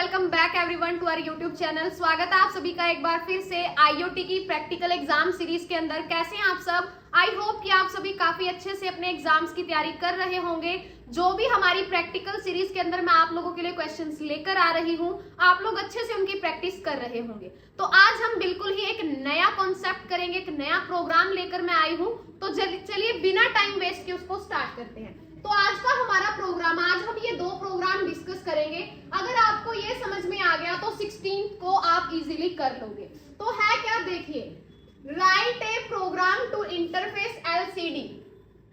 Welcome back everyone to our YouTube channel. स्वागत है आप सभी का एक बार फिर से आईओटी की प्रैक्टिकल एग्जाम सीरीज के अंदर। कैसे हैं आप सब? आई होप कि आप सभी काफी अच्छे से अपने एग्जाम्स की तैयारी कर रहे होंगे। जो भी हमारी प्रैक्टिकल सीरीज के अंदर मैं आप लोगों के लिए क्वेश्चंस लेकर आ रही हूं, आप लोग अच्छे से उनकी प्रैक्टिस कर रहे होंगे। तो आज हम बिल्कुल ही एक नया कॉन्सेप्ट करेंगे, एक नया प्रोग्राम लेकर मैं आई हूँ। तो चलिए बिना टाइम वेस्ट के उसको स्टार्ट करते हैं। तो आज का हमारा प्रोग्राम, आज हम ये दो प्रोग्राम डिस्कस करेंगे। अगर आपको ये समझ में आ गया तो 16 को आप इजीली कर लोगे। तो है क्या, देखिए, write a program to interface LCD.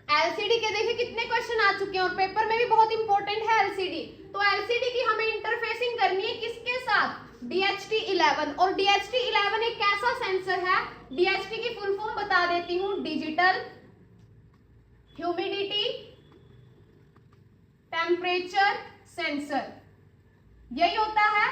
LCD के देखिए कितने क्वेश्चन आ चुके हैं और पेपर में भी बहुत इंपॉर्टेंट है एलसीडी। तो एलसीडी की हमें इंटरफेसिंग करनी है किसके साथ? DHT11। और DHT11 एक कैसा सेंसर है? DHT की फुल फॉर्म बता देती हूँ, डिजिटल ह्यूमिडिटी टेम्परेचर सेंसर, यही होता है।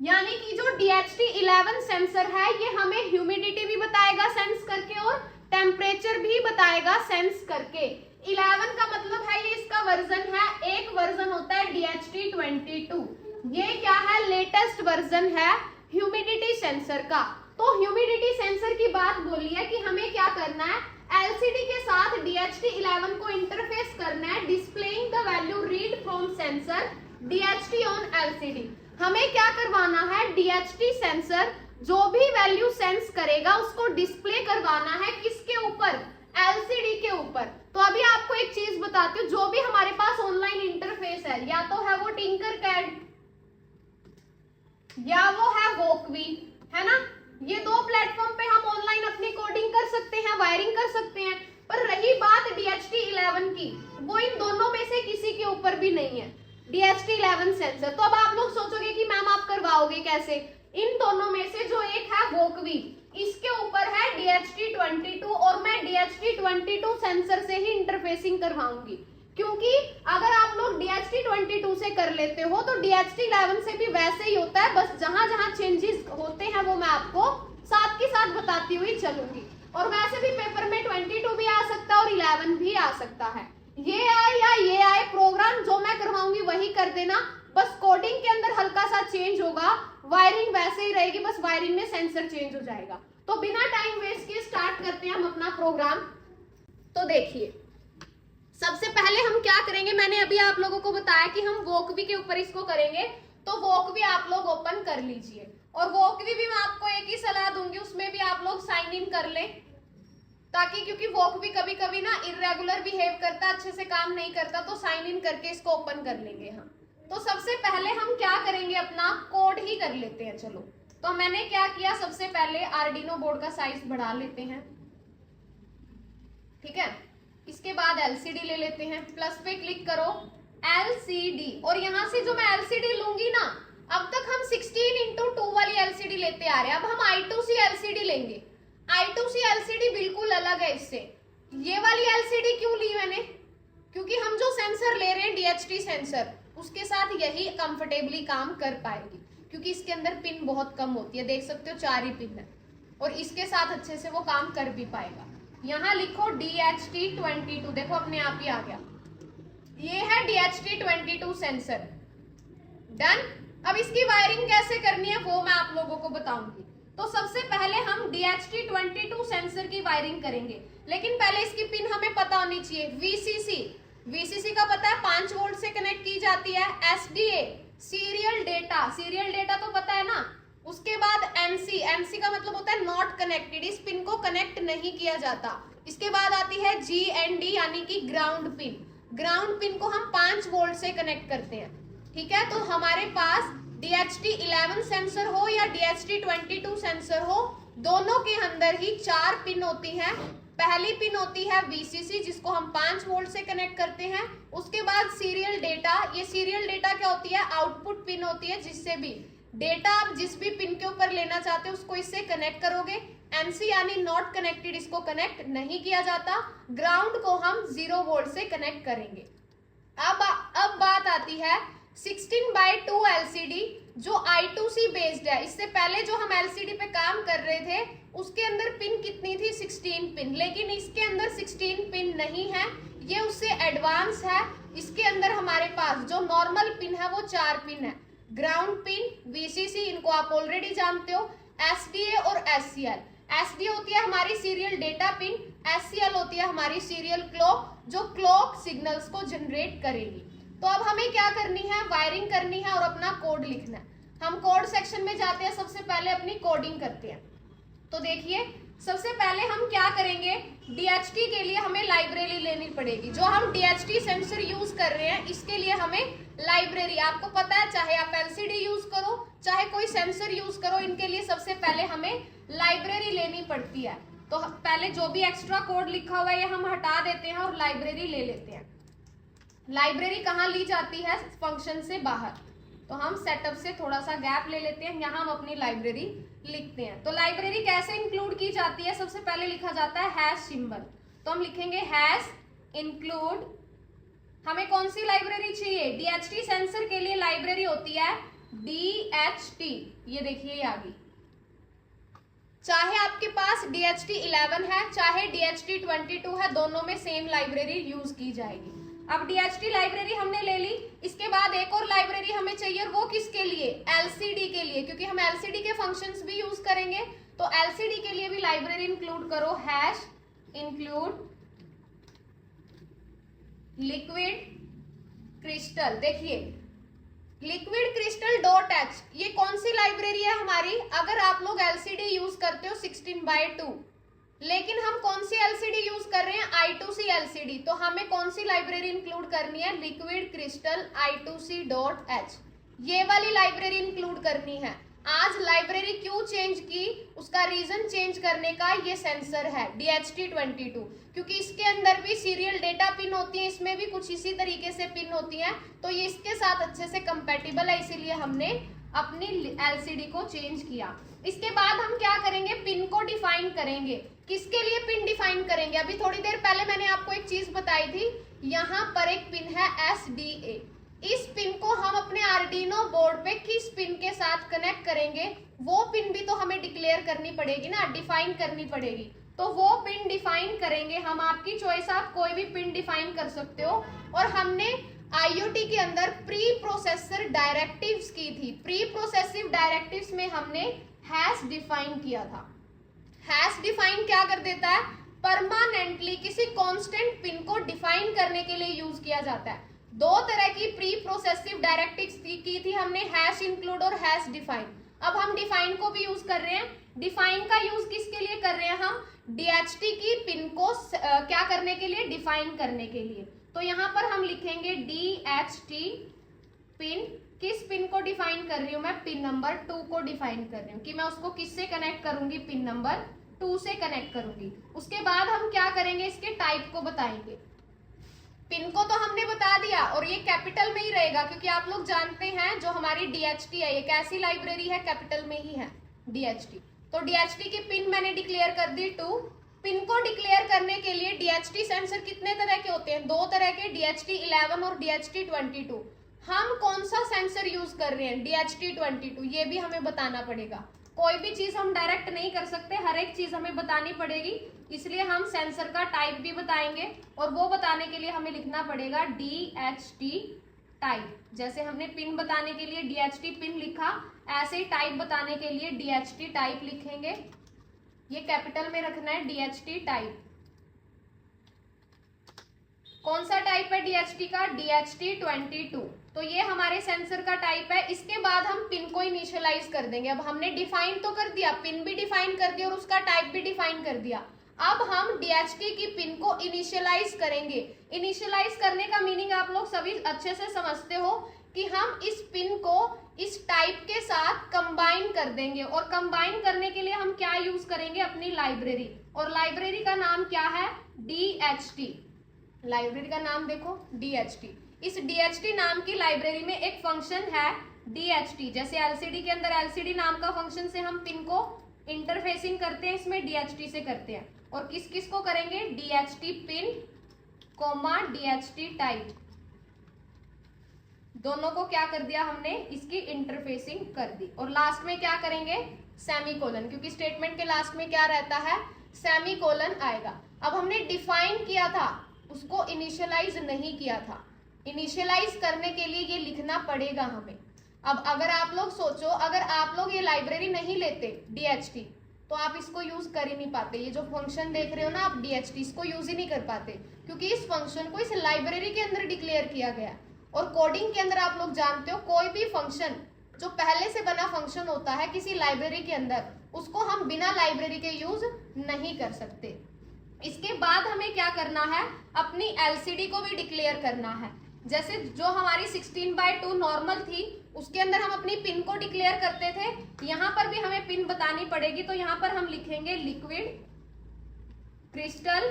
यानी कि जो DHT11 सेंसर है ये हमें ह्यूमिडिटी भी बताएगा सेंस करके और टेम्परेचर भी बताएगा सेंस करके। 11 का मतलब है ये इसका वर्जन है। एक वर्जन होता है DHT22, ये क्या है? लेटेस्ट वर्जन है ह्यूमिडिटी सेंसर का। तो ह्यूमिडिटी सेंसर की बात बोली है कि हमें क्या करना है, एलसीडी के साथ DHT11 को इंटरफेस करना है। Displaying the value read from sensor DHT on LCD. हमें क्या करवाना है? DHT सेंसर जो भी वैल्यू सेंस करेगा उसको डिस्प्ले करवाना है किसके ऊपर? एलसीडी के ऊपर। तो अभी आपको एक चीज बताती हूँ, जो भी हमारे पास ऑनलाइन इंटरफेस है, या तो है वो टिंकरकैड या वो है वोकवी, है ना। ये दो प्लेटफॉर्म पे हम ऑनलाइन अपनी कोडिंग कर सकते हैं, वायरिंग कर सकते हैं। पर रही बात DHT11 की, वो इन दोनों में से किसी के ऊपर भी नहीं है, DHT11 सेंसर। तो अब आप लोग सोचोगे कि मैम आप करवाओगे कैसे? इन दोनों में से जो एक है वोकवी, इसके ऊपर है DHT22 और मैं DHT22 सेंसर से ही इंटरफेसिंग करवाऊंगी। क्योंकि अगर आप लोग DHT22 से कर लेते हो तो DHT11 से भी वैसे ही होता है, बस जहां जहां चेंजेस होते हैं वो मैं आपको साथ के साथ बताती हुई चलूंगी। और वैसे भी पेपर में 22 भी आ सकता है और 11 भी आ सकता है। ये आए या ये आए, प्रोग्राम जो मैं करवाऊंगी वही कर देना। बस कोडिंग के अंदर हल्का सा चेंज होगा, वायरिंग वैसे ही रहेगी, बस वायरिंग में सेंसर चेंज हो जाएगा। तो बिना टाइम वेस्ट किए स्टार्ट करते हैं हम अपना प्रोग्राम। तो देखिए, सबसे पहले हम क्या करेंगे, मैंने अभी आप लोगों को बताया कि हम वोकवी के ऊपर इसको करेंगे। तो वोकवी आप लोग ओपन कर लीजिए। और वोकवी भी मैं आपको एक ही सलाह दूंगी, उसमें भी आप लोग साइन इन कर लें, ताकि क्योंकि वोकवी कभी कभी ना इरेगुलर बिहेव करता, अच्छे से काम नहीं करता। तो साइन इन करके इसको ओपन कर लेंगे हम। तो सबसे पहले हम क्या करेंगे, अपना कोड ही कर लेते हैं। चलो, तो मैंने क्या किया, सबसे पहले आर्डिनो बोर्ड का साइज बढ़ा लेते हैं, ठीक है। इसके बाद एलसीडी ले लेते हैं, प्लस पे क्लिक करो, एलसीडी। और यहां से जो मैं एलसीडी लूंगी ना, अब तक हम 16:2 वाली एलसीडी लेते आ रहे हैं, अब हम I2C एलसीडी लेंगे। I2C एलसीडी बिल्कुल अलग है इससे। ये वाली एलसीडी क्यों ली मैंने? क्योंकि हम जो सेंसर ले रहे हैं DHT सेंसर, उसके साथ यही कंफर्टेबली काम कर पाएगी, क्योंकि इसके अंदर पिन बहुत कम होती है। देख सकते हो 4 ही पिन है, और इसके साथ अच्छे से वो काम कर भी पाएगा। यहाँ लिखो DHT22, देखो अपने आप ही आ गया। ये है DHT22 सेंसर, डन। अब इसकी वायरिंग कैसे करनी है वो मैं आप लोगों को बताऊंगी। तो सबसे पहले हम DHT22 सेंसर की वायरिंग करेंगे, लेकिन पहले इसकी पिन हमें पता होनी चाहिए। VCC का पता है 5 वोल्ट से कनेक्ट की जाती है। SDA सीरियल डेटा तो पता है ना। उसके बाद NC का मतलब होता है नॉट कनेक्टेड, इस पिन को कनेक्ट नहीं किया जाता। इसके बाद आती है GND यानी कि ग्राउंड पिन को हम 5 वोल्ट से कनेक्ट करते हैं, ठीक है। तो हमारे पास DHT11 सेंसर हो या DHT22 सेंसर हो, दोनों के अंदर ही 4 पिन होती है। पहली पिन होती है VCC, जिसको हम 5 वोल्ट से कनेक्ट करते हैं। उसके बाद सीरियल डेटा, ये सीरियल डेटा क्या होती है? आउटपुट पिन होती है, जिससे भी डेटा आप जिस भी पिन के ऊपर लेना चाहते हो उसको इससे कनेक्ट करोगे। NC यानी नॉट कनेक्टेड, इसको कनेक्ट नहीं किया जाता। ग्राउंड को हम 0 वोल्ट से कनेक्ट करेंगे। अब बात आती है 16:2 LCD जो I2C बेस्ड है। इससे पहले जो हम LCD पे काम कर रहे थे उसके अंदर पिन कितनी थी? 16 पिन, लेकिन इसके अंदर 16 पिन नहीं है, ये उससे एडवांस है। इसके अंदर हमारे पास जो नॉर्मल पिन है वो 4 पिन है। ग्राउंड पिन, वीसीसी इनको आप ऑलरेडी जानते हो, एसडीए और एससीएल। एसडीए होती है हमारी सीरियल डेटा पिन, एससीएल होती है हमारी सीरियल क्लॉक जो क्लॉक सिग्नल्स को जनरेट करेगी। तो अब हमें क्या करनी है, वायरिंग करनी है और अपना कोड लिखना है। हम कोड सेक्शन में जाते हैं, सबसे पहले अपनी कोडिंग करते हैं। तो देखिए सबसे पहले हम क्या करेंगे, डीएचटी के लिए हमें लाइब्रेरी लेनी पड़ेगी। जो हम डीएचटी सेंसर यूज कर रहे हैं इसके लिए हमें लाइब्रेरी, आपको पता है चाहे आप एलसीडी यूज करो चाहे कोई सेंसर यूज करो, इनके लिए सबसे पहले हमें लाइब्रेरी लेनी पड़ती है। तो पहले जो भी एक्स्ट्रा कोड लिखा हुआ है ये हम हटा देते हैं और लाइब्रेरी ले लेते हैं। लाइब्रेरी कहाँ ली जाती है, फंक्शन से बाहर। तो हम सेटअप से थोड़ा सा गैप ले लेते हैं, यहाँ हम अपनी लाइब्रेरी लिखते हैं। तो लाइब्रेरी कैसे इंक्लूड की जाती है, सबसे पहले लिखा जाता है हैश सिंबल। तो हम लिखेंगे हैश इंक्लूड, हमें कौन सी लाइब्रेरी चाहिए, डीएचटी सेंसर के लिए लाइब्रेरी होती है डीएचटी, ये देखिए ये आ गई। चाहे आपके पास DHT 11 है चाहे DHT 22 है, दोनों में सेम लाइब्रेरी यूज की जाएगी। अब DHT लाइब्रेरी हमने ले ली, इसके बाद एक और लाइब्रेरी हमें चाहिए, और वो किसके लिए, LCD के लिए, क्योंकि हम LCD के फंक्शंस भी यूज करेंगे। तो LCD के लिए भी लाइब्रेरी इंक्लूड करो, हैश इंक्लूड लिक्विड क्रिस्टल। देखिए लिक्विड क्रिस्टल डॉट एच, ये कौन सी लाइब्रेरी है हमारी, अगर आप लोग एलसीडी यूज करते हो 16:2, लेकिन हम कौन सी एलसीडी यूज कर रहे हैं, I2C एलसीडी, तो हमें कौन सी लाइब्रेरी इंक्लूड करनी है, liquid crystal I2C dot H, ये वाली लाइब्रेरी इंक्लूड करनी है। आज लाइब्रेरी क्यों चेंज की, उसका रीजन चेंज करने का ये सेंसर है DHT 22, क्योंकि इसके अंदर भी सीरियल डेटा पिन होती है, इसमें भी कुछ इसी तरीके से पिन होती हैं, तो ये इसके साथ अच्छे से कंपैटिबल है, इसीलिए हमने अपनी एलसीडी को चेंज किया। इसके बाद हम क्या करेंगे, पिन को डिफाइन करेंगे। किसके लिए पिन डिफाइन करेंगे, अभी थोड़ी देर पहले मैंने आपको एक चीज बताई थी, यहाँ पर एक पिन है SDA, इस पिन को हम अपने आर्डिनो बोर्ड पे किस पिन के साथ कनेक्ट करेंगे, वो पिन भी तो हमें डिक्लेयर करनी पड़ेगी ना, डिफाइन करनी पड़ेगी। तो वो पिन डिफाइन करेंगे हम, आपकी चॉइस, आप कोई भी पिन डिफाइन कर सकते हो। और हमने IoT के अंदर प्री प्रोसेसर डायरेक्टिव्स की थी, प्री प्रोसेसिव डायरेक्टिव्स में हमने हैश डिफाइन किया था। हैश डिफाइन क्या कर देता है, परमानेंटली किसी कांस्टेंट पिन को डिफाइन करने के लिए यूज किया जाता है। दो तरह की प्री प्रोसेसिव डायरेक्टिव्स की थी हमने, हैश इंक्लूड और हैश डिफाइन। अब हम डिफाइन को भी यूज कर रहे हैं। डिफाइन का यूज किसके लिए कर रहे हैं हम, DHT की पिन को क्या करने के लिए, डिफाइन करने के लिए। तो यहाँ पर हम लिखेंगे DHT पिन, किस पिन को डिफाइन कर रही हूँ मैं, पिन नंबर 2 को डिफाइन कर रही हूँ, कि मैं उसको किससे कनेक्ट करूंगी, पिन नंबर 2 से कनेक्ट करूंगी। उसके बाद हम क्या करेंगे, इसके टाइप को बताएंगे। पिन को तो हमने बता दिया, और ये कैपिटल में ही रहेगा, क्योंकि आप लोग जानते हैं जो हमारी DHT है ये कैसी लाइब्रेरी है, कैपिटल में ही है DHT। तो DHT की पिन मैंने डिक्लेयर कर दी 2। पिन को डिक्लेयर करने के लिए DHT सेंसर कितने तरह के होते हैं, 2 तरह के, DHT 11 और DHT 22। हम कौन सा सेंसर यूज कर रहे हैं, DHT 22, ये भी हमें बताना पड़ेगा। कोई भी चीज हम डायरेक्ट नहीं कर सकते, हर एक चीज हमें बतानी पड़ेगी, इसलिए हम सेंसर का टाइप भी बताएंगे, और वो बताने के लिए हमें लिखना पड़ेगा DHT टाइप। जैसे हमने पिन बताने के लिए DHT पिन लिखा, ऐसे ही टाइप बताने के लिए DHT टाइप लिखेंगे। ये कैपिटल में रखना है, DHT टाइप। कौन सा टाइप है DHT का, DHT 22। तो ये हमारे सेंसर का टाइप है। इसके बाद हम पिन को इनिशियलाइज कर देंगे। अब हमने डिफाइन तो कर दिया, पिन भी डिफाइन कर दिया और उसका टाइप भी डिफाइन कर दिया। अब हम DHT की पिन को इनिशियलाइज करेंगे। इनिशियलाइज करने का मीनिंग आप लोग सभी अच्छे से समझते हो कि हम इस पिन को इस टाइप के साथ कंबाइन कर देंगे, और कंबाइन करने के लिए हम क्या यूज करेंगे, अपनी लाइब्रेरी। और लाइब्रेरी का नाम क्या है, DHT। लाइब्रेरी का नाम देखो DHT। इस DHT नाम की लाइब्रेरी में एक फंक्शन है DHT, जैसे LCD के अंदर LCD नाम का फंक्शन से हम पिन को इंटरफेसिंग करते हैं, इसमें DHT से करते हैं। और किस किस को करेंगे, DHT pin comma DHT type, दोनों को क्या कर दिया हमने, इसकी इंटरफेसिंग कर दी। और लास्ट में क्या करेंगे, सेमीकोलन, क्योंकि स्टेटमेंट के लास्ट में क्या रहता है, सेमीकोलन आएगा। अब हमने डिफाइन किया था, उसको इनिशियलाइज नहीं किया था। इनिशियलाइज करने के लिए ये लिखना पड़ेगा हमें। अब अगर आप लोग सोचो, अगर आप लोग ये लाइब्रेरी नहीं लेते DHT, तो आप इसको यूज कर ही नहीं पाते। ये जो फंक्शन देख रहे हो ना आप DHT, इसको यूज ही नहीं कर पाते, क्योंकि इस फंक्शन को इस लाइब्रेरी के अंदर डिक्लेयर किया गया। और कोडिंग के अंदर आप लोग जानते हो, कोई भी फंक्शन जो पहले से बना फंक्शन होता है किसी लाइब्रेरी के अंदर, उसको हम बिना लाइब्रेरी के यूज नहीं कर सकते। इसके बाद हमें क्या करना है, अपनी LCD को भी डिक्लेयर करना है। जैसे जो हमारी 16/2 नॉर्मल थी, उसके अंदर हम अपनी पिन को डिक्लेयर करते थे, यहाँ पर भी हमें पिन बतानी पड़ेगी। तो यहाँ पर हम लिखेंगे लिक्विड क्रिस्टल।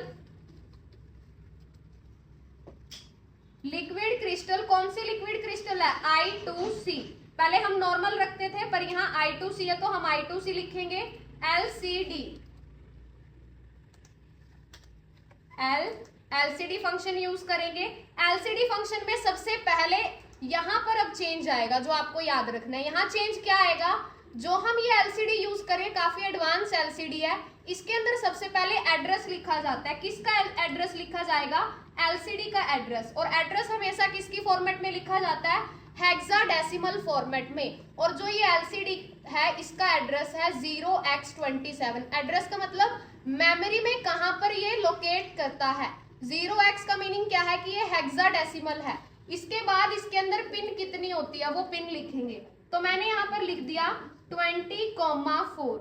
लिक्विड क्रिस्टल कौन सी लिक्विड क्रिस्टल है, I2C। पहले हम नॉर्मल रखते थे, पर यहाँ I2C है तो हम I2C लिखेंगे। LCD फंक्शन यूज करेंगे। LCD फंक्शन में सबसे पहले यहाँ पर अब चेंज आएगा, जो आपको याद रखना है। यहाँ चेंज क्या आएगा, जो हम ये LCD यूज करें, काफी एडवांस LCD है, इसके अंदर सबसे पहले एड्रेस लिखा जाता है। किसका एड्रेस लिखा जाएगा, LCD का एड्रेस। और एड्रेस हमेशा किसकी फॉर्मेट में लिखा जाता है, हेक्साडेसिमल फॉर्मेट में। और जो ये LCD है, इसका एड्रेस है 0x27। एड्रेस का मतलब मेमोरी में कहां पर ये लोकेट करता है। 0x का मीनिंग क्या है कि ये हेक्साडेसिमल है। इसके बाद इसके अंदर पिन कितनी होती है वो पिन लिखेंगे। तो मैंने यहाँ पर लिख दिया 20,4।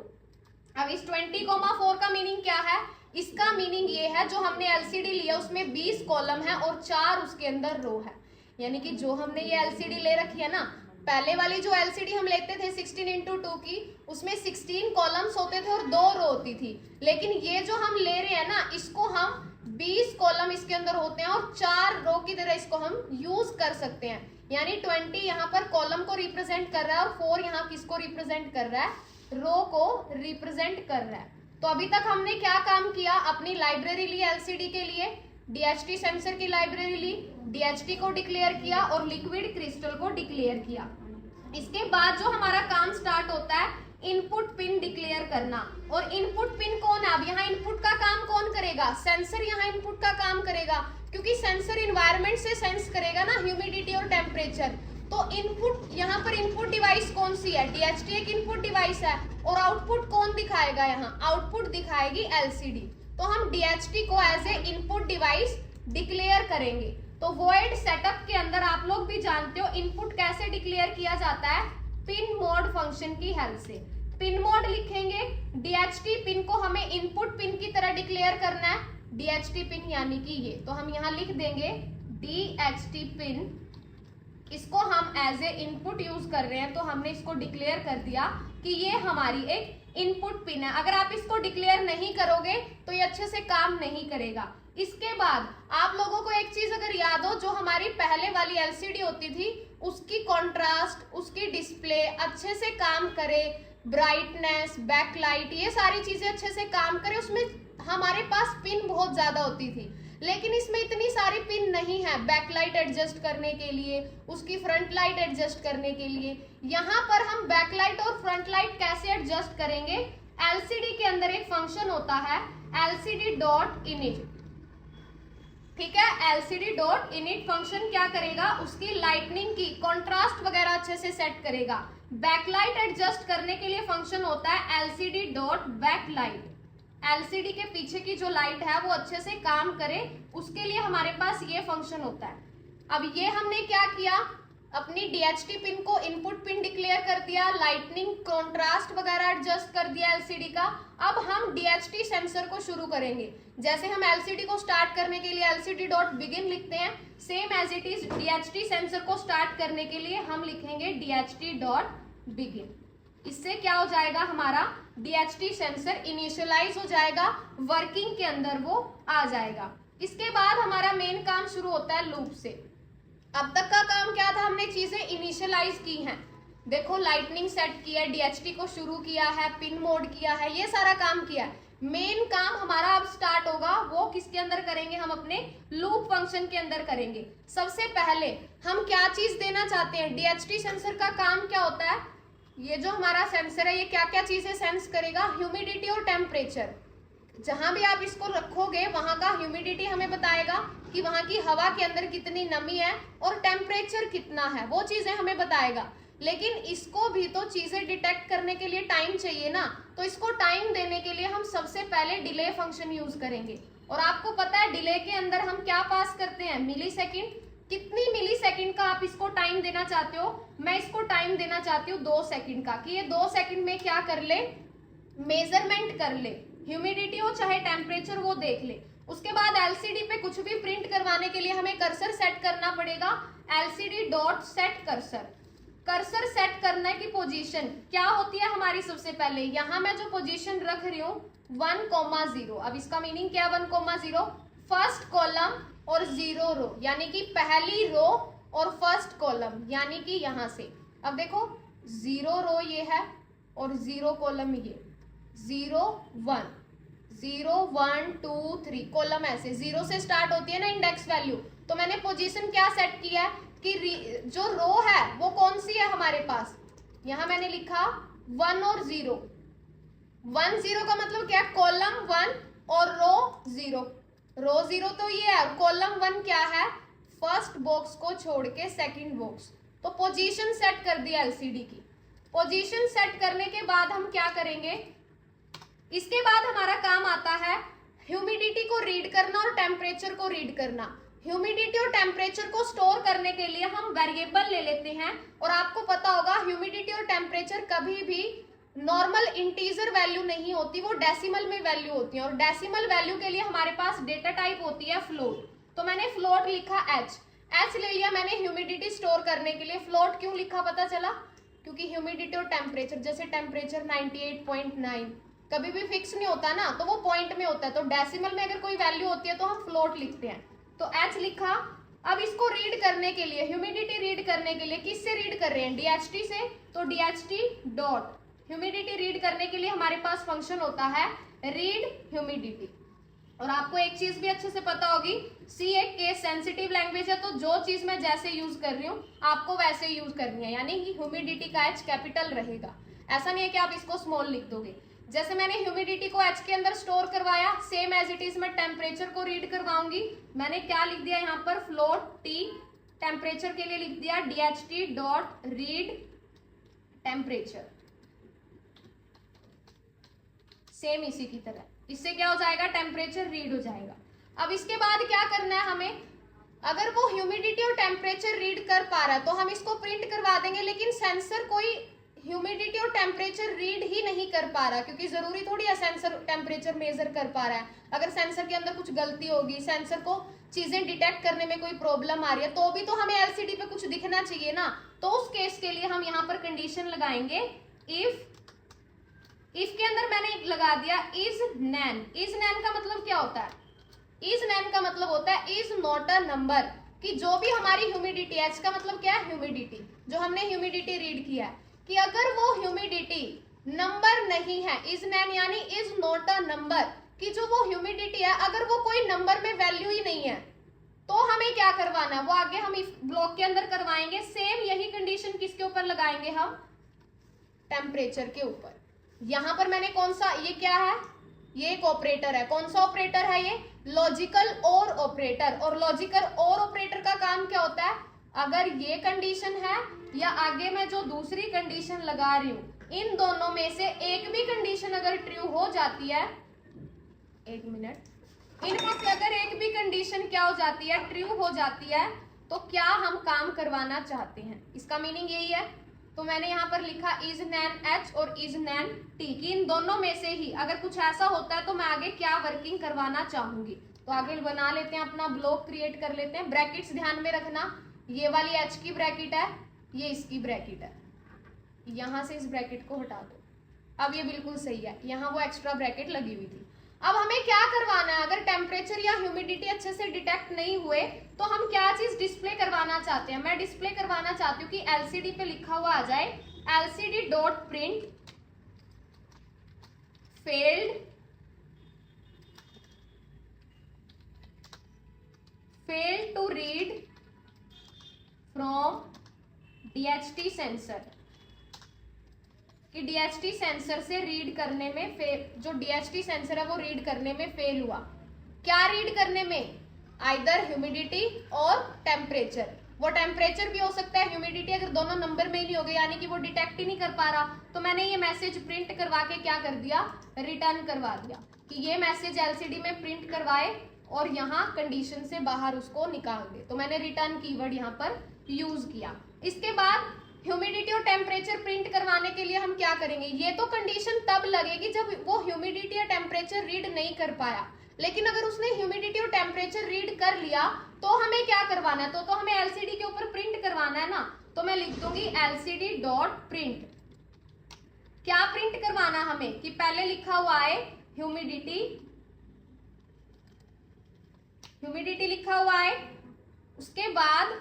अब इस 20,4 का मीनिंग क्या है, इसका मीनिंग ये है, जो हमने LCD लिया उसमें 20 कॉलम है और 4 उसके अंदर रो है। यानी कि जो हमने ये LCD ले रखी है ना, पहले वाली जो LCD हम लेते थे 16x2 की, उसमें 16 कॉलम्स होते थे और 2 रो होती थी। लेकिन ये जो हम ले रहे हैं ना, इसको हम 20 कॉलम इसके अंदर होते हैं और 4 रो की तरह इसको हम यूज कर सकते हैं। यानी 20 यहाँ पर कॉलम को रिप्रेजेंट कर रहा है और 4 यहाँ किसको रिप्रेजेंट कर रहा है, रो को रिप्रेजेंट कर रहा है। तो अभी तक हमने क्या काम किया, अपनी लाइब्रेरी ली LCD के लिए, DHT सेंसर की लाइब्रेरी ली, DHT को डिक्लेयर किया और लिक्विड क्रिस्टल को डिक्लेयर किया। इसके बाद जो हमारा काम स्टार्ट होता है, इनपुट पिन डिक्लेयर करना। और इनपुट पिन कौन है, अब यहाँ इनपुट का काम कौन करेगा, सेंसर यहाँ इनपुट का काम करेगा, क्योंकि सेंसर इन्वायरमेंट से सेंस करेगा ना ह्यूमिडिटी और टेम्परेचर। तो इनपुट, यहाँ पर इनपुट डिवाइस कौन सी है, DHT एक इनपुट डिवाइस है। और आउटपुट कौन दिखाएगा, यहाँ आउटपुट दिखाएगी LCD। तो हम DHT को as a input device declare करेंगे। तो वॉइड सेटअप के अंदर आप लोग भी जानते हो इनपुट कैसे डिक्लेयर किया जाता है, पिन मोड फंक्शन की हेल्प से। पिन मोड लिखेंगे, DHT पिन को हमें इनपुट पिन की तरह डिक्लेयर करना है, DHT पिन यानी कि ये। तो हम यहाँ लिख देंगे DHT पिन, इसको हम एज ए इनपुट यूज कर रहे हैं, तो हमने इसको डिक्लेयर कर दिया कि ये हमारी एक इनपुट पिन है। अगर आप इसको डिक्लेयर नहीं करोगे तो ये अच्छे से काम नहीं करेगा। इसके बाद आप लोगों को एक चीज अगर याद हो, जो हमारी पहले वाली LCD होती थी, उसकी कॉन्ट्रास्ट, उसकी डिस्प्ले अच्छे से काम करे, ब्राइटनेस, बैकलाइट, ये सारी चीजें अच्छे से काम करे, उसमें हमारे पास पिन बहुत ज्यादा होती थी। लेकिन इसमें इतनी सारी पिन नहीं है बैकलाइट एडजस्ट करने के लिए, उसकी फ्रंट लाइट एडजस्ट करने के लिए। यहाँ पर हम बैकलाइट और फ्रंट लाइट कैसे एडजस्ट करेंगे, LCD के अंदर एक फंक्शन होता है LCD.init, ठीक है। LCD.init फंक्शन क्या करेगा, उसकी लाइटनिंग की कॉन्ट्रास्ट वगैरह अच्छे से सेट करेगा। बैकलाइट एडजस्ट करने के लिए फंक्शन होता है LCD.backlight। LCD के पीछे की जो लाइट है वो अच्छे से काम करे, उसके लिए हमारे पास ये फंक्शन होता है। अब ये हमने क्या किया, अपनी DHT पिन को इनपुट पिन डिक्लेयर कर दिया, लाइटनिंग, कॉन्ट्रास्ट वगैरह एडजस्ट कर दिया LCD का। अब हम DHT सेंसर को शुरू करेंगे। जैसे हम LCD को स्टार्ट करने के लिए LCD.begin लिखते हैं, same as it is DHT sensor को स्टार्ट करने के लिए हम लिखेंगे DHT.begin। इससे क्या हो जाएगा, हमारा DHT सेंसर इनिशियलाइज हो जाएगा, वर्किंग के अंदर वो आ जाएगा। इसके बाद हमारा मेन काम शुरू होता है लूप से। अब तक का काम क्या था, हमने चीजें इनिशियलाइज की हैं। देखो, लाइटनिंग सेट किया है, DHT को शुरू किया है, पिन मोड किया है, ये सारा काम किया है। मेन काम हमारा अब स्टार्ट होगा, वो किसके अंदर करेंगे, हम अपने लूप फंक्शन के अंदर करेंगे। सबसे पहले हम क्या चीज देना चाहते हैं, DHT सेंसर का काम क्या होता है, ये जो हमारा सेंसर है ये क्या क्या चीजें सेंस करेगा, ह्यूमिडिटी और टेम्परेचर। जहां भी आप इसको रखोगे वहां का ह्यूमिडिटी हमें बताएगा कि वहां की हवा के अंदर कितनी नमी है और टेम्परेचर कितना है, वो चीजें हमें बताएगा। लेकिन इसको भी तो चीजें डिटेक्ट करने के लिए टाइम चाहिए ना, तो इसको टाइम देने के लिए हम सबसे पहले डिले फंक्शन यूज करेंगे। और आपको पता है डिले के अंदर हम क्या पास करते हैं, मिली सेकेंड। कितनी मिली सेकेंड का आप इसको टाइम देना चाहते हो, मैं इसको टाइम देना चाहती हूँ 2 सेकेंड का, कि ये 2 सेकेंड में क्या कर ले, मेजरमेंट कर ले, ह्यूमिडिटी हो चाहे टेम्परेचर वो देख ले। उसके बाद एलसीडी पे कुछ भी प्रिंट करवाने के लिए हमें कर्सर सेट करना पड़ेगा, LCD dot set cursor. Cursor set करने की पोजीशन क्या होती है हमारी, सबसे पहले यहां मैं जो पोजीशन रख रही हूँ 1,0। अब इसका मीनिंग क्या है 1,0, फर्स्ट कॉलम और 0 रो, यानी कि पहली रो और फर्स्ट कॉलम, यानी कि यहां से। अब देखो 0 रो ये है और 0 कॉलम ये, 0 1 0 1 2 3 कॉलम ऐसे 0 से स्टार्ट होती है ना इंडेक्स वैल्यू। तो मैंने पोजीशन क्या सेट किया है कि जो रो है वो कौन सी है हमारे पास, यहां मैंने लिखा 1 और 0। 1 0 का मतलब क्या, कॉलम 1 और रो 0। रो 0 तो ये है, कॉलम 1 क्या है, फर्स्ट बॉक्स को छोड़ के सेकंड बॉक्स। तो पोजीशन सेट कर दिया एलसीडी की। पोजीशन सेट करने के बाद हम क्या करेंगे, इसके बाद हमारा काम आता है ह्यूमिडिटी को रीड करना और टेम्परेचर को रीड करना। ह्यूमिडिटी और टेम्परेचर को स्टोर करने के लिए हम वेरिएबल ले लेते हैं, और आपको पता होगा ह्यूमिडिटी और टेम्परेचर कभी भी नॉर्मल इंटीजर वैल्यू नहीं होती, वो डेसिमल में वैल्यू होती है। और डेसिमल वैल्यू के लिए हमारे पास डेटा टाइप होती है फ्लोट। तो मैंने फ्लोट लिखा एच ले लिया मैंने ह्यूमिडिटी स्टोर करने के लिए। फ्लोट क्यों लिखा पता चला, क्योंकि ह्यूमिडिटी और टेम्परेचर, जैसे टेम्परेचर 98.9 कभी भी फिक्स नहीं होता ना, तो वो पॉइंट में होता है। तो डेसिमल में अगर कोई वैल्यू होती है तो हम फ्लोट लिखते हैं। तो एच लिखा। अब इसको रीड करने के लिए, ह्यूमिडिटी रीड करने के लिए किससे रीड कर रहे हैं, डीएचटी से। तो डीएचटी डॉट ह्यूमिडिटी रीड करने के लिए हमारे पास फंक्शन होता है रीड ह्यूमिडिटी। और आपको एक चीज भी अच्छे से पता होगी, सी एक केस सेंसिटिव लैंग्वेज है, तो जो चीज मैं जैसे यूज कर रही हूँ आपको वैसे यूज करनी है, यानी कि ह्यूमिडिटी का एच कैपिटल रहेगा। ऐसा नहीं है कि आप इसको स्मॉल लिख दोगे। जैसे मैंने ह्यूमिडिटी को एच के अंदर स्टोर करवाया, सेम एज इट इज मैं टेम्परेचर को रीड करवाऊंगी। मैंने क्या लिख दिया यहाँ पर, फ्लोट टी, टेम्परेचर के लिए लिख दिया DHT dot read temperature. Same इसी की तरह, इससे क्या हो जाएगा, टेम्परेचर रीड हो जाएगा। अब इसके बाद क्या करना है हमें, अगर वो ह्यूमिडिटी और टेम्परेचर रीड कर पा रहा है तो हम इसको प्रिंट करवा देंगे। लेकिन सेंसर कोई ह्यूमिडिटी और टेम्परेचर रीड ही नहीं कर पा रहा, क्योंकि जरूरी थोड़ी है सेंसर टेम्परेचर मेजर कर पा रहा है। अगर सेंसर के अंदर कुछ गलती होगी, सेंसर को चीजें डिटेक्ट करने में कोई प्रॉब्लम आ रही है, तो भी तो हमें एलसीडी पे कुछ दिखना चाहिए ना। तो उस केस के लिए हम यहाँ पर कंडीशन लगाएंगे इफ के अंदर मैंने लगा दिया इज नैन। इज नैन का मतलब क्या होता है, इज नैन का मतलब होता है इज नॉट अ नंबर, कि जो भी हमारी ह्यूमिडिटी, एच का मतलब क्या है, ह्यूमिडिटी, जो हमने ह्यूमिडिटी रीड किया है, कि अगर वो ह्यूमिडिटी नंबर नहीं है, इज नैन यानी इज नॉट अ नंबर, कि जो वो ह्यूमिडिटी है अगर वो कोई नंबर में वैल्यू ही नहीं है, तो हमें क्या करवाना है, वो आगे हम इस ब्लॉक के अंदर करवाएंगे। सेम यही कंडीशन किसके ऊपर लगाएंगे हम, टेम्परेचर के ऊपर। यहां पर मैंने कौन सा, ये क्या है, ये एक ऑपरेटर है। कौन सा ऑपरेटर है ये, लॉजिकल और ऑपरेटर। और लॉजिकल और ऑपरेटर का काम क्या होता है, अगर ये कंडीशन है या आगे मैं जो दूसरी कंडीशन लगा रही हूं, इन दोनों में से एक भी कंडीशन अगर ट्रू हो जाती है, एक मिनट, इनमें से अगर एक भी कंडीशन क्या हो जाती है, ट्रू हो जाती है, तो क्या हम काम करवाना चाहते हैं, इसका मीनिंग यही है। तो मैंने यहाँ पर लिखा इज नैन एच और इज नैन टी, कि इन दोनों में से ही अगर कुछ ऐसा होता है तो मैं आगे क्या वर्किंग करवाना चाहूंगी। तो आगे बना लेते हैं, अपना ब्लॉक क्रिएट कर लेते हैं। ब्रैकेट्स ध्यान में रखना, ये वाली एच की ब्रैकेट है, ये इसकी ब्रैकेट है, यहां से इस ब्रैकेट को हटा दो। अब ये बिल्कुल सही है, यहाँ वो एक्स्ट्रा ब्रैकेट लगी हुई थी। अब हमें क्या करवाना है, अगर टेम्परेचर या ह्यूमिडिटी अच्छे से डिटेक्ट नहीं हुए तो हम क्या चीज डिस्प्ले करवाना चाहते हैं। मैं डिस्प्ले करवाना चाहती हूँ कि एलसीडी पे लिखा हुआ आ जाए LCD dot print failed to read from DHT sensor, कि डीएचटी सेंसर से रीड करने में जो डीएचटी सेंसर है वो रीड करने में फेल हुआ। क्या रीड करने में, आइदर ह्यूमिडिटी और टेम्परेचर। वो टेम्परेचर भी हो सकता है, ह्यूमिडिटी अगर दोनों नंबर में ही नहीं हो गए यानी कि वो डिटेक्ट ही नहीं कर पा रहा, तो मैंने ये मैसेज प्रिंट करवा के क्या कर दिया, रिटर्न करवा दिया कि ये मैसेज एलसीडी में प्रिंट करवाए और यहाँ कंडीशन से बाहर उसको निकाल दे। तो मैंने रिटर्न कीवर्ड यहाँ पर यूज किया। इसके बाद ह्यूमिडिटी और टेम्परेचर प्रिंट करवाने के लिए हम क्या करेंगे, ये तो कंडीशन तब लगेगी जब वो ह्यूमिडिटी या टेम्परेचर रीड नहीं कर पाया, लेकिन अगर उसने ह्यूमिडिटी और टेम्परेचर रीड कर लिया तो हमें क्या करवाना है, तो हमें एलसीडी के ऊपर प्रिंट करवाना है ना। तो मैं लिख दूंगी एलसीडी डॉट प्रिंट। क्या प्रिंट करवाना हमें कि पहले लिखा हुआ है ह्यूमिडिटी, ह्यूमिडिटी लिखा हुआ है, उसके बाद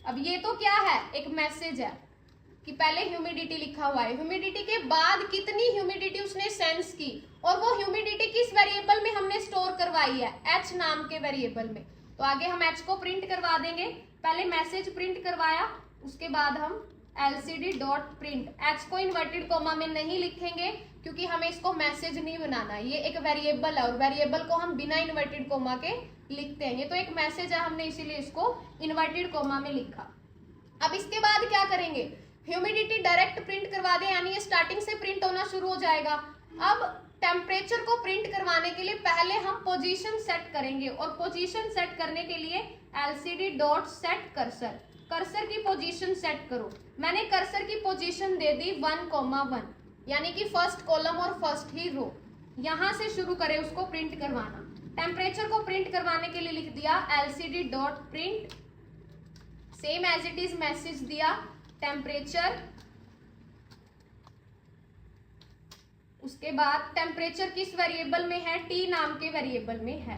अब ये तो क्या है, एक मैसेज है कि पहले ह्यूमिडिटी लिखा हुआ है, ह्यूमिडिटी के बाद कितनी ह्यूमिडिटी उसने सेंस की और वो ह्यूमिडिटी किस वेरिएबल में हमने स्टोर करवाई है, एच नाम के वेरिएबल में। तो आगे हम एच को प्रिंट करवा देंगे, पहले मैसेज प्रिंट करवाया, उसके बाद हम एलसीडी डॉट प्रिंट, एच को इन्वर्टेड कोमा में नहीं लिखेंगे क्योंकि हमें इसको मैसेज नहीं बनाना, ये एक वेरिएबल है और वेरिएबल को हम बिना इन्वर्टेड कोमा के लिखते हैं। ये तो एक मैसेज है, हमने इसीलिए इसको इन्वर्टेड कोमा में लिखा। अब इसके बाद क्या करेंगे, ह्यूमिडिटी डायरेक्ट प्रिंट करवा दें यानी ये स्टार्टिंग से प्रिंट होना शुरू हो जाएगा। अब टेम्परेचर को प्रिंट करवाने के लिए पहले हम पोजीशन सेट करेंगे और पोजीशन सेट करने के लिए LCD dot set cursor, cursor की पोजीशन सेट करो। मैंने कर्सर की पोजीशन दे दी 1,1 यानी कि फर्स्ट कॉलम और फर्स्ट ही रो, यहां से शुरू करें उसको प्रिंट करवाना। टेम्परेचर को प्रिंट करवाने के लिए लिख दिया LCD dot print, same as it is message दिया टेम्परेचर, उसके बाद टेम्परेचर किस वेरिएबल में है, टी नाम के वेरिएबल में है,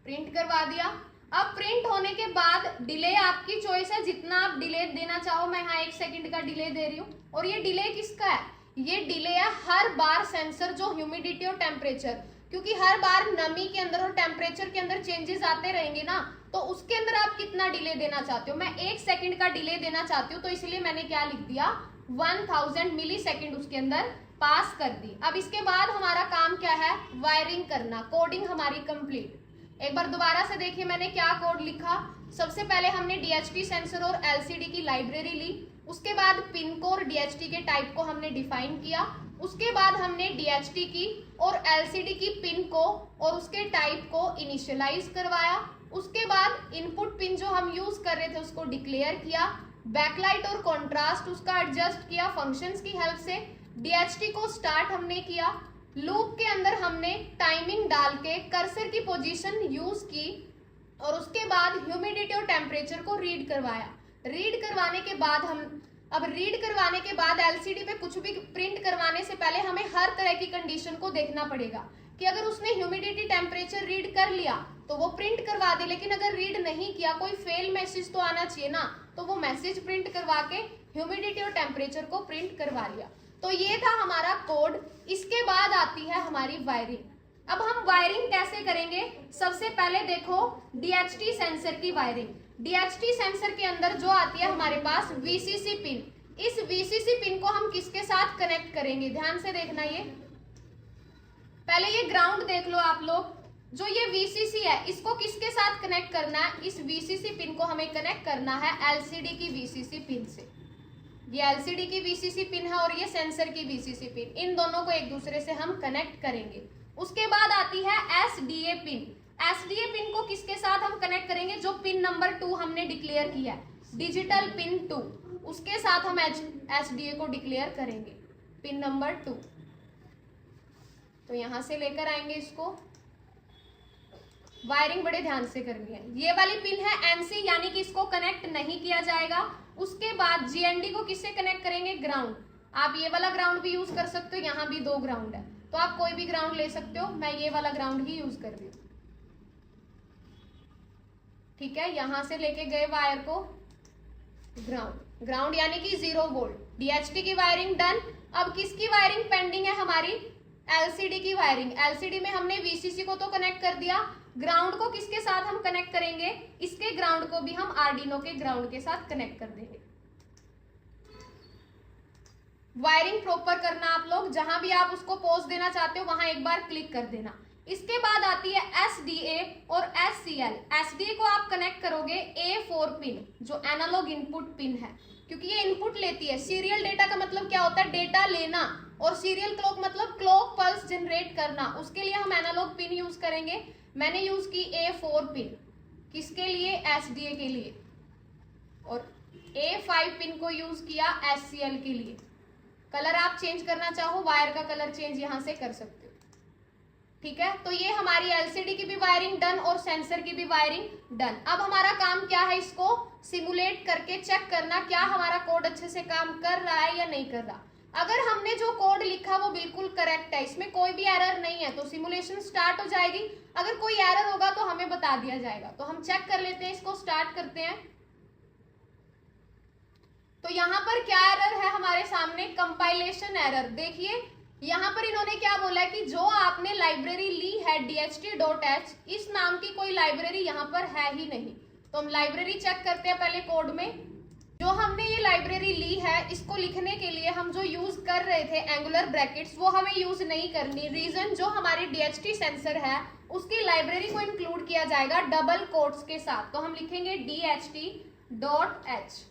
प्रिंट करवा दिया। अब प्रिंट होने के बाद डिले आपकी चॉइस है, जितना आप डिले देना चाहो, मैं यहाँ 1 सेकंड का डिले दे रही हूँ। और ये डिले किसका है, ये डिले है हर बार सेंसर जो ह्यूमिडिटी और टेम्परेचर, क्योंकि हर बार नमी के अंदर और टेम्परेचर के अंदर चेंजेस आते रहेंगे ना, तो उसके अंदर आप कितना डिले देना चाहते हो। मैं 1 सेकंड का डिले देना चाहती हूँ, तो इसलिए मैंने क्या लिख दिया 1000 मिली सेकेंड उसके अंदर पास कर दी। अब इसके बाद हमारा काम क्या है, वायरिंग करना, कोडिंग हमारी कंप्लीट। एक बार दोबारा से देखिए मैंने क्या कोड लिखा। सबसे पहले हमने डीएचटी सेंसर और एलसीडी की लाइब्रेरी ली, उसके बाद पिन को और डीएचटी के टाइप को हमने डिफाइन किया, उसके बाद हमने डीएचटी की और एलसीडी की पिन को और उसके टाइप को इनिशियलाइज करवाया, उसके बाद इनपुट पिन जो हम यूज कर रहे थे उसको डिक्लेयर किया, बैकलाइट और कॉन्ट्रास्ट उसका एडजस्ट किया फंक्शंस की हेल्प से, डीएचटी को स्टार्ट हमने किया, लूप के अंदर हमने टाइमिंग डाल के कर्सर की पोजीशन यूज की और उसके बाद ह्यूमिडिटी और टेम्परेचर को रीड करवाया। रीड करवाने के बाद रीड करवाने के बाद एलसीडी पे कुछ भी प्रिंट करवाने से पहले हमें हर तरह की कंडीशन को देखना पड़ेगा कि अगर उसने ह्यूमिडिटी टेम्परेचर रीड कर लिया तो वो प्रिंट करवा दे, लेकिन अगर रीड नहीं किया कोई फेल मैसेज तो आना चाहिए ना, तो वो मैसेज प्रिंट करवा के ह्यूमिडिटी और टेम्परेचर को प्रिंट करवा लिया। तो ये था हमारा कोड। इसके बाद आती है हमारी वायरिंग। अब हम वायरिंग कैसे करेंगे, सबसे पहले देखो डीएचटी सेंसर की वायरिंग। डीएचटी सेंसर के अंदर जो आती है हमारे पास वीसीसी पिन, इस वीसीसी पिन को हम किसके साथ कनेक्ट करेंगे, ध्यान से देखना। ये पहले ये ग्राउंड देख लो आप लोग, जो ये वीसीसी है इसको किसके साथ कनेक्ट करना है, इस वीसीसी पिन को हमें कनेक्ट करना है एलसीडी की वीसीसी पिन से। ये एलसीडी की वीसीसी पिन है और ये सेंसर की वीसीसी पिन, इन दोनों को एक दूसरे से हम कनेक्ट करेंगे। उसके बाद आती है एसडीए पिन। एसडीए पिन को किसके साथ हम कनेक्ट करेंगे, जो पिन नंबर 2 हमने डिक्लेयर किया है, डिजिटल पिन 2, उसके साथ हम एसडीए को डिक्लेयर करेंगे, पिन नंबर 2। तो यहां से लेकर आएंगे इसको, वायरिंग बड़े ध्यान से करनी है। ये वाली पिन है एनसी, यानी कि इसको कनेक्ट नहीं किया जाएगा। उसके बाद जीएनडी को किससे कनेक्ट करेंगे, ग्राउंड। आप ये वाला ग्राउंड भी यूज कर सकते हो, यहाँ भी 2 ग्राउंड है तो आप कोई भी ग्राउंड ले सकते हो, मैं ये वाला ग्राउंड ही यूज कर रही हूँ। ठीक है, यहां से लेके गए वायर को ग्राउंड, ग्राउंड यानी कि 0 वोल्ट। डीएचटी की वायरिंग डन। अब किसकी वायरिंग पेंडिंग है, हमारी एलसीडी की वायरिंग। एलसीडी में हमने वीसीसी को तो कनेक्ट कर दिया, ग्राउंड को किसके साथ हम कनेक्ट करेंगे, इसके ग्राउंड को भी हम आर्डिनो के ग्राउंड के साथ कनेक्ट कर देंगे। वायरिंग प्रॉपर करना आप लोग, जहां भी आप उसको पॉज देना चाहते हो वहां एक बार क्लिक कर देना। इसके बाद आती है SDA और SCL। SDA को आप कनेक्ट करोगे A4 पिन जो एनालॉग इनपुट पिन है, क्योंकि ये इनपुट लेती है। सीरियल डेटा का मतलब क्या होता है, डेटा लेना, और सीरियल क्लॉक मतलब क्लॉक पल्स जनरेट करना, उसके लिए हम एनालॉग पिन यूज करेंगे। मैंने यूज की A4 पिन, किसके लिए, SDA के लिए, और A5 पिन को यूज किया SCL के लिए। कलर आप चेंज करना चाहो, वायर का कलर चेंज यहां से कर सकते हो, ठीक है। तो ये हमारी LCD की भी वायरिंग डन और सेंसर की भी वायरिंग डन। अब हमारा काम क्या है, इसको सिमुलेट करके चेक करना क्या हमारा कोड अच्छे से काम कर रहा है या नहीं कर रहा। अगर हमने जो कोड लिखा वो बिल्कुल करेक्ट है, इसमें कोई भी एरर नहीं है, तो सिमुलेशन स्टार्ट हो जाएगी। अगर कोई एरर होगा तो हमें बता दिया जाएगा। तो हम चेक कर लेते हैं, इसको स्टार्ट करते हैं। तो यहाँ पर क्या एरर है हमारे सामने, कंपाइलेशन एरर। देखिए यहाँ पर इन्होंने क्या बोला है कि जो आपने लाइब्रेरी ली है DHT.h, इस नाम की कोई लाइब्रेरी यहाँ पर है ही नहीं। तो हम लाइब्रेरी चेक करते हैं पहले कोड में। जो हमने ये लाइब्रेरी ली है, इसको लिखने के लिए हम जो यूज कर रहे थे एंगुलर ब्रैकेट्स, वो हमें यूज नहीं करनी। रीजन, जो हमारी DHT सेंसर है उसकी लाइब्रेरी को इंक्लूड किया जाएगा डबल कोट्स के साथ। तो हम लिखेंगे DHT.h।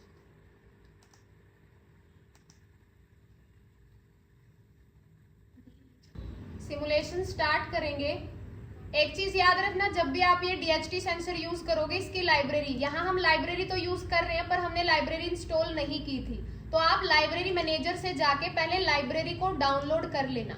सिमुलेशन स्टार्ट करेंगे। एक चीज याद रखना, जब भी आप ये DHT सेंसर यूज करोगे, इसकी लाइब्रेरी, यहाँ हम लाइब्रेरी तो यूज कर रहे हैं पर हमने लाइब्रेरी इंस्टॉल नहीं की थी, तो आप लाइब्रेरी मैनेजर से जाके पहले लाइब्रेरी को डाउनलोड कर लेना,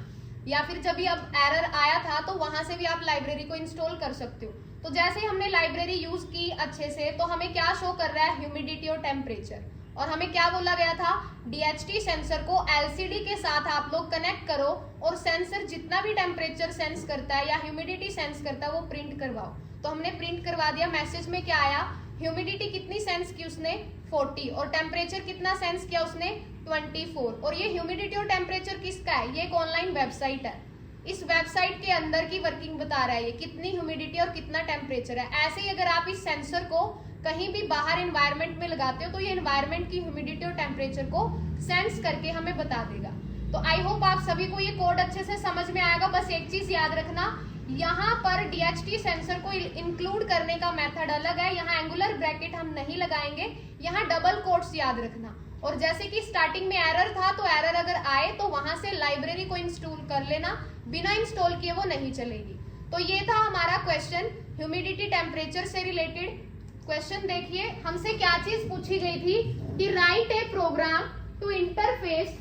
या फिर जब भी अब एरर आया था तो वहां से भी आप लाइब्रेरी को इंस्टॉल कर सकते हो। तो जैसे ही हमने लाइब्रेरी यूज की अच्छे से, तो हमें क्या शो कर रहा है, ह्यूमिडिटी और टेम्परेचर। और हमें क्या बोला गया था, DHT सेंसर को LCD के साथ आप लोग कनेक्ट करो और सेंसर जितना भी टेम्परेचर सेंस करता है या ह्यूमिडिटी सेंस करता है वो प्रिंट करवाओ। तो हमने प्रिंट करवा दिया। मैसेज में क्या आया, ह्यूमिडिटी कितनी सेंस की उसने, 40, और टेम्परेचर कितना सेंस किया उसने, 24। और ये ह्यूमिडिटी और टेम्परेचर किसका है, ये एक ऑनलाइन वेबसाइट है। इस वेबसाइट के अंदर की वर्किंग बता रहा है ये कितनी ह्यूमिडिटी और कितना टेम्परेचर है। ऐसे ही अगर आप इस सेंसर को कहीं भी बाहर एनवायरनमेंट में लगाते हो तो ये एनवायरनमेंट की ह्यूमिडिटी और टेम्परेचर को सेंस करके हमें बता देगा। तो आई होप आप सभी को ये कोड अच्छे से समझ में आएगा। बस एक चीज याद रखना, यहाँ पर DHT सेंसर को इंक्लूड करने का मेथड अलग है। यहाँ एंगुलर ब्रैकेट हम नहीं लगाएंगे, यहाँ डबल कोट्स याद रखना। और जैसे कि स्टार्टिंग में एरर था, तो एरर अगर आए तो वहां से लाइब्रेरी को इंस्टॉल कर लेना, बिना इंस्टॉल किए वो नहीं चलेगी। तो ये था हमारा क्वेश्चन ह्यूमिडिटी टेम्परेचर से रिलेटेड। क्वेश्चन देखिए, हमसे क्या चीज पूछी गई थी कि write a program to interface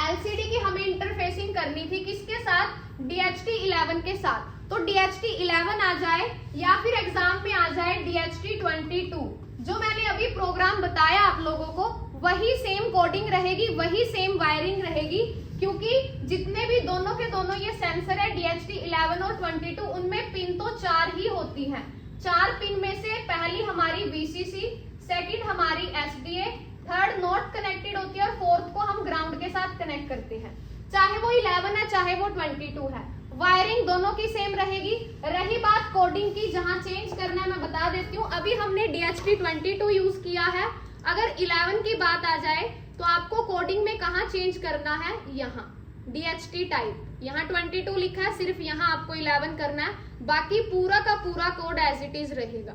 LCD की हमें इंटरफेसिंग करनी थी, किसके साथ, DHT11 के साथ। तो DHT11 आ जाए या फिर एग्जाम में आ जाए DHT22। जो मैंने अभी प्रोग्राम बताया आप लोगों को, वही सेम कोडिंग रहेगी, वही सेम वायरिंग रहेगी, क्योंकि जितने भी दोनों के दोनों ये सेंसर है DHT11 और 22, उनमें पिन तो 4 ही होती हैं। 4 पिन में से पहली हमारी VCC, सेकंड हमारी SDA, थर्ड नॉट कनेक्टेड होती है और फोर्थ को हम ग्राउंड के साथ कनेक्ट करते हैं। चाहे वो 11 है चाहे वो 22 है, वायरिंग दोनों की सेम रहेगी। रही बात कोडिंग की, जहां चेंज करना है मैं बता देती हूँ। अभी हमने DHT22 यूज किया है, अगर 11 की बात आ जाए तो आपको कोडिंग में कहाँ चेंज करना है, यहाँ DHT टाइप, यहाँ 22 लिखा है, सिर्फ यहाँ आपको 11 करना है, बाकी पूरा का पूरा कोड एज इट इज रहेगा।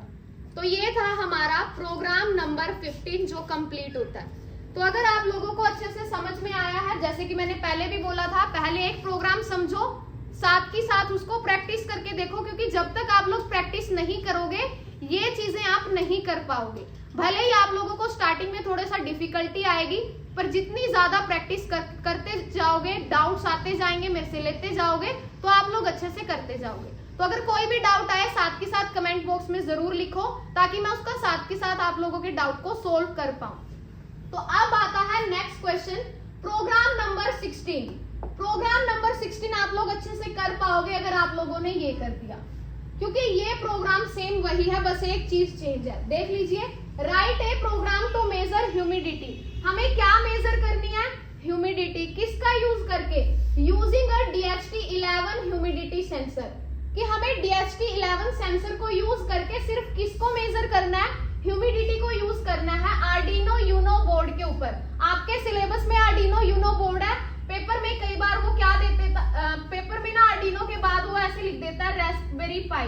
तो ये था हमारा प्रोग्राम नंबर 15 जो कंप्लीट होता है। तो अगर आप लोगों को अच्छे से समझ में आया है, जैसे कि मैंने पहले भी बोला था, पहले एक प्रोग्राम समझो, साथ ही साथ उसको प्रैक्टिस करके देखो, क्योंकि जब तक आप लोग प्रैक्टिस नहीं करोगे ये चीजें आप नहीं कर पाओगे। भले ही आप लोगों को स्टार्टिंग में थोड़ा सा डिफिकल्टी आएगी, पर जितनी ज्यादा प्रैक्टिस करते जाओगे, डाउट्स आते जाएंगे, मेरे से लेते जाओगे, तो आप लोग अच्छे से करते जाओगे। तो अगर कोई भी डाउट आए साथ के साथ कमेंट बॉक्स में जरूर लिखो, ताकि मैं उसका साथ के साथ आप लोगों के डाउट को सोल्व कर पाऊं। तो अब आता है next question, program number 16। Program number 16 आप लोग अच्छे से कर पाओगे अगर आप लोगों ने ये कर दिया, क्योंकि ये प्रोग्राम सेम वही है, बस एक चीज चेंज है। देख लीजिए, write a program to measure humidity. हमें क्या मेजर करनी है, ह्यूमिडिटी। किसका यूज करके, using a DHT11 humidity sensor, कि हमें DHT11 सेंसर को यूज करके सिर्फ किसको मेजर करना है, ह्यूमिडिटी को यूज करना है आर्डिनो यूनो बोर्ड के ऊपर। आपके सिलेबस में आर्डिनो यूनो बोर्ड है, पेपर में कई बार वो क्या देते, पेपर में ना आर्डिनो के बाद वो ऐसे लिख देता है रास्पबेरी पाई,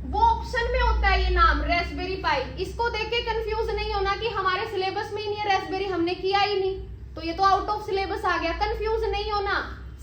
वो ऑप्शन में होता है ये नाम रास्पबेरी पाई। इसको देख के कंफ्यूज नहीं होना कि हमारे सिलेबस में ही नहीं है रास्पबेरी, हमने किया ही नहीं, तो ये तो आउट ऑफ सिलेबस आ गया। कंफ्यूज नहीं होना,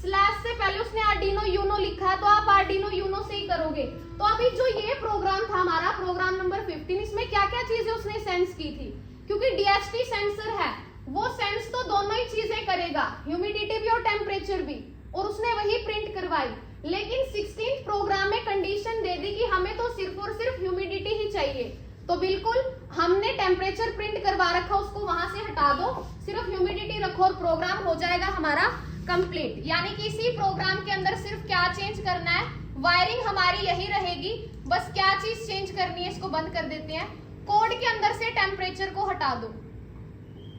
स्लैश से पहले उसने आर्डिनो यूनो लिखा है तो आप आर्डिनो यूनो से ही करोगे। तो अभी जो ये प्रोग्राम था हमारा प्रोग्राम नंबर 15, इसमें क्या क्या चीजें उसने सेंस की थी, क्योंकि डीएचटी सेंसर है वो सेंस तो दोनों ही चीजें करेगा, ह्यूमिडिटी भी और टेम्परेचर भी, और उसने वही प्रिंट करवाई। लेकिन 16th प्रोग्राम में कंडीशन दे दी कि हमें तो सिर्फ और सिर्फ ह्यूमिडिटी ही चाहिए, तो बिल्कुल हमने टेम्परेचर प्रिंट करवा रखा, उसको वहां से हटा दो, सिर्फ ह्यूमिडिटी रखो और प्रोग्राम हो जाएगा हमारा कंप्लीट। यानी कि इसी प्रोग्राम के अंदर सिर्फ क्या चेंज करना है, वायरिंग हमारी यही रहेगी, बस क्या चीज चेंज करनी है इसको बंद कर देते हैं। कोड के अंदर से टेम्परेचर को हटा दो,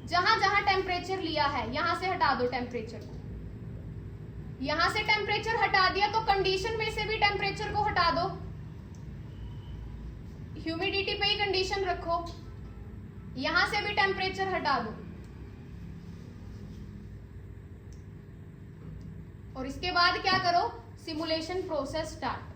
जहां जहां टेम्परेचर लिया है यहां से हटा दो टेम्परेचर को, यहां से टेम्परेचर हटा दिया तो कंडीशन में से भी टेम्परेचर को हटा दो, ह्यूमिडिटी पे ही कंडीशन रखो, यहां से भी टेम्परेचर हटा दो, और इसके बाद क्या करो, सिमुलेशन प्रोसेस स्टार्ट।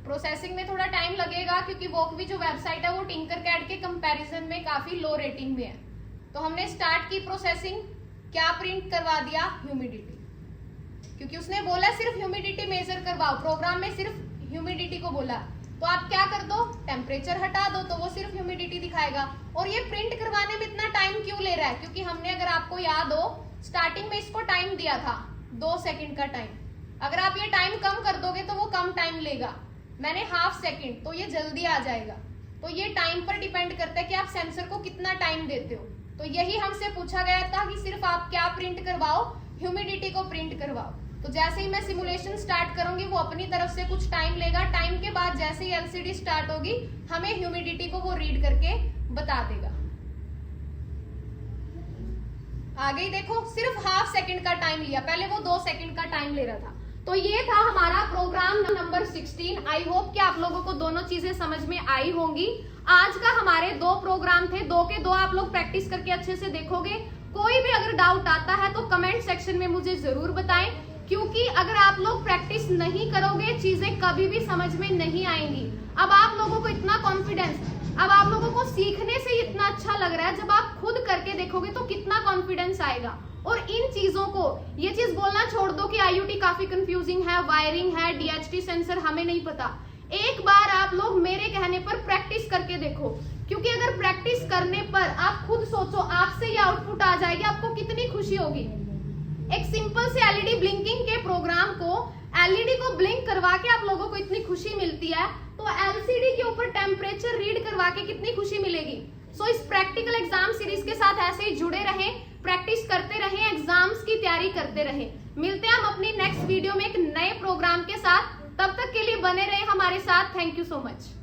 प्रोसेसिंग में थोड़ा टाइम लगेगा क्योंकि वोकवी जो वेबसाइट है वो टिंकरकैड के कंपैरिजन में काफी लो रेटिंग में है। तो हमने स्टार्ट की प्रोसेसिंग, क्या प्रिंट करवा दिया, ह्यूमिडिटी, क्योंकि उसने बोला सिर्फ ह्यूमिडिटी मेजर करवाओ, प्रोग्राम में सिर्फ ह्यूमिडिटी को बोला, तो आप क्या कर दो, टेम्परेचर हटा दो तो वो सिर्फ ह्यूमिडिटी दिखाएगा। और ये प्रिंट करवाने में इतना टाइम क्यों ले रहा है, क्योंकि हमने, अगर आपको याद हो, स्टार्टिंग में इसको टाइम दिया था 2 सेकंड का टाइम, अगर आप ये टाइम कम कर दोगे तो वो कम टाइम लेगा, मैंने ½ सेकंड, तो ये जल्दी आ जाएगा। तो ये टाइम पर डिपेंड करता है कि आप सेंसर को कितना टाइम देते हो। तो यही हमसे पूछा गया था कि सिर्फ आप क्या प्रिंट करवाओ, ह्यूमिडिटी को प्रिंट करवाओ। तो जैसे ही मैं सिमुलेशन स्टार्ट करूंगी वो अपनी तरफ से कुछ टाइम लेगा, टाइम के बाद जैसे ही एलसीडी स्टार्ट होगी हमें ह्यूमिडिटी को वो रीड करके बता देगा। आगे ही देखो, सिर्फ ½ सेकंड का टाइम लिया, पहले वो 2 सेकंड का टाइम ले रहा था। तो ये था हमारा प्रोग्राम नंबर 16। आई होप कि आप लोगों को दोनों चीजें समझ में आई होंगी। आज का हमारे 2 प्रोग्राम थे, 2 के 2 आप लोग प्रैक्टिस करके अच्छे से देखोगे। कोई भी अगर डाउट आता है तो कमेंट सेक्शन में मुझे जरूर बताएं, क्योंकि अगर आप लोग प्रैक्टिस नहीं करोगे चीजें कभी भी समझ में नहीं आएंगी। अब आप लोगों को इतना कॉन्फिडेंस, अब आप लोगों को सीखने से इतना अच्छा लग रहा है, जब आप खुद करके देखोगे तो कितना कॉन्फिडेंस आएगा। और इन चीजों को, ये चीज बोलना छोड़ दो कि आईओटी काफी कंफ्यूजिंग है, वायरिंग है, डीएचटी सेंसर हमें नहीं पता। एक बार आप लोग मेरे कहने पर प्रैक्टिस करके देखो, क्योंकि अगर प्रैक्टिस करने पर आप खुद सोचो आपसे ये आउटपुट आ जाएगी, आपको कितनी खुशी होगी। एक सिंपल से एलईडी ब्लिंकिंग के प्रोग्राम को, एलईडी को ब्लिंक करवा के आप लोगों को इतनी खुशी मिलती है, तो एलसीडी के ऊपर टेम्परेचर रीड करवा के कितनी खुशी मिलेगी। सो इस प्रैक्टिकल एग्जाम सीरीज के साथ ऐसे ही जुड़े रहें, प्रैक्टिस करते रहें, एग्जाम्स की तैयारी करते रहें। मिलते हैं हम अपनी नेक्स्ट वीडियो में एक नए प्रोग्राम के साथ, तब तक के लिए बने रहें हमारे साथ। Thank you so much.